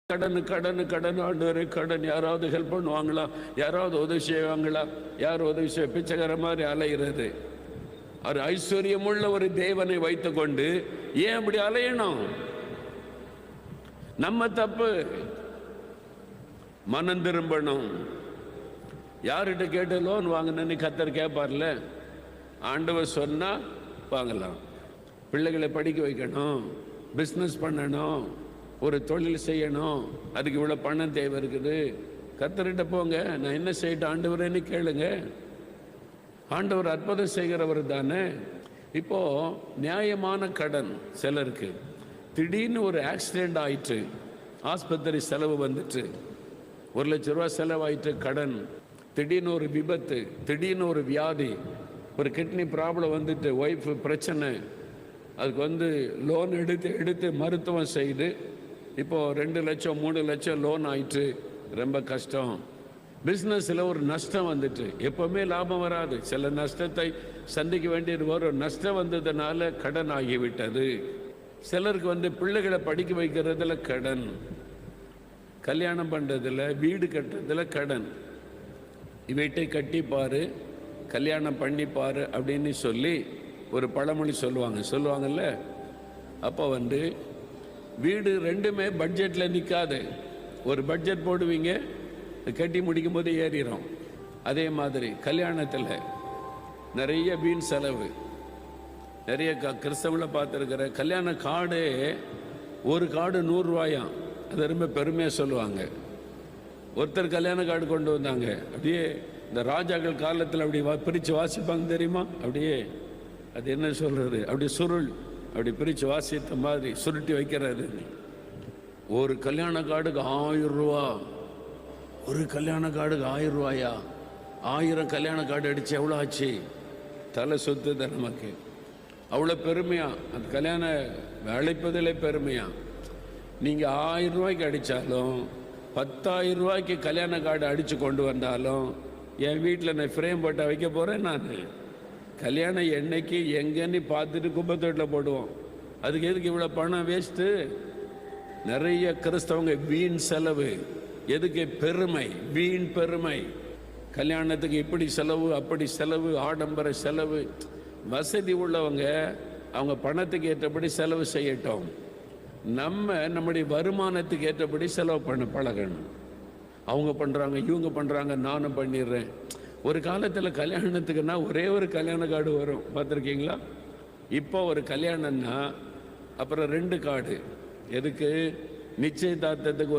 கடன் கடன் கடன் ஆண்டவரே கடன். யாராவது ஹெல்ப் பண்ணுவாங்களா? யாராவது உதவி செய்வாங்களா? யார் உதவி செய்ய? பிச்சைக்கார மாதிரி அலைகிறது. அவர் ஐஸ்வர்யமுள்ள ஒரு தேவனை வைத்துக் கொண்டு ஏன் அப்படி அலையணும்? நம்ம தப்பு. மனம் திரும்பணும். யார்கிட்ட கேட்டு லோன் வாங்கினு கர்த்தர் கேட்பார்ல. ஆண்டவர் சொன்னா வாங்கலாம். பிள்ளைகளை படிக்க வைக்கணும், பிஸ்னஸ் பண்ணணும், ஒரு தொழில் செய்யணும், அதுக்கு இவ்வளோ பணம் தேவை இருக்குது. கர்த்தர்கிட்ட போங்க, நான் என்ன செய்யட்டும் ஆண்டவரேன்னு கேளுங்க. ஆண்டவர் அற்புதம் செய்கிறவர் தானே. இப்போ நியாயமான கடன் சிலருக்கு. திடீர்னு ஒரு ஆக்சிடெண்ட் ஆயிட்டு, ஆஸ்பத்திரி செலவு வந்துட்டு, 1 லட்ச ரூபா செலவாயிட்டு கடன். திடீர்னு ஒரு விபத்து, திடீர்னு ஒரு வியாதி, ஒரு கிட்னி ப்ராப்ளம் வந்துட்டு, ஒய்ஃப் பிரச்சனை, அதுக்கு லோன் எடுத்து மருத்துவம் செய்து இப்போது 2 லட்சம் 3 லட்சம் லோன் ஆயிட்டு, ரொம்ப கஷ்டம். பிஸ்னஸில் ஒரு நஷ்டம் வந்துட்டு, எப்போவுமே லாபம் வராது, சில நஷ்டத்தை சந்திக்க வேண்டியது வரும். நஷ்டம் வந்ததுனால கடன் ஆகிவிட்டது. சிலருக்கு பிள்ளைகளை படிக்க வைக்கிறதுல கடன், கல்யாணம் பண்ணுறதில், வீடு கட்டுறதுல கடன். வீட்டை கட்டிப்பார், கல்யாணம் பண்ணிப்பார் அப்படின்னு சொல்லி ஒரு பழமொழி சொல்லுவாங்கல்ல. அப்போ வீடு ரெண்டுமே பட்ஜெட்டில் நிற்காது. ஒரு பட்ஜெட் போடுவீங்க, கட்டி முடிக்கும் போது ஏறிடும். அதே மாதிரி கல்யாணத்தில் நிறைய வீண் செலவு. நிறைய கிறிஸ்தவங்களை பார்த்துருக்கிற கல்யாண கார்டு, ஒரு கார்டு 100 ரூபாயாம். அது ரொம்ப பெருமையாக சொல்லுவாங்க. ஒருத்தர் கல்யாண கார்டு கொண்டு வந்தாங்க, அப்படியே இந்த ராஜாக்கள் காலத்தில் அப்படி பிரித்து வாசிப்பாங்க தெரியுமா? அப்படியே அது என்ன சொல்கிறது, அப்படி சுருள், அப்படி பிரித்து வாசித்த மாதிரி சுருட்டி வைக்கிறது. ஒரு கல்யாண கார்டுக்கு 1000 ரூபா. ஒரு கல்யாண கார்டுக்கு 1000 ரூபாயா? 1000 கல்யாண கார்டு அடித்து எவ்வளோ ஆச்சு? தலை சொத்துது நமக்கு. அவ்வளோ பெருமையா அந்த கல்யாணம் அழைப்பதிலே பெருமையா. நீங்கள் 1000 ரூபாய்க்கு அடித்தாலும், 10,000 ரூபாய்க்கு கல்யாண கார்டு அடித்து கொண்டு வந்தாலும், என் வீட்டில் நான் ஃப்ரேம் போட்டால் வைக்க போகிறேன். நான் கல்யாணம் என்னைக்கு எங்கன்னு பார்த்துட்டு குப்பத்தொட்டில் போடுவோம். அதுக்கு எதுக்கு இவ்வளோ பணம் வேஸ்ட்டு? நிறைய கிறிஸ்தவங்க வீண் செலவு. எதுக்கு? பெருமை, வீண் பெருமை. கல்யாணத்துக்கு இப்படி செலவு, அப்படி செலவு, ஆடம்பர செலவு. வசதி உள்ளவங்க அவங்க பணத்துக்கு ஏற்றபடி செலவு செய்யட்டும். நம்முடைய வருமானத்துக்கு ஏற்றபடி செலவு பண்ண பழகணும். அவங்க பண்ணுறாங்க, இவங்க பண்ணுறாங்க, நானும் பண்ணிடுறேன். ஒரு காலத்தில் கல்யாணத்துக்குன்னா ஒரே ஒரு கல்யாண கார்டு வரும், பார்த்துருக்கீங்களா? இப்போ ஒரு கல்யாணம்னா அப்புறம் 2 கார்டு. எதுக்கு? நிச்சயதார்த்தத்துக்கு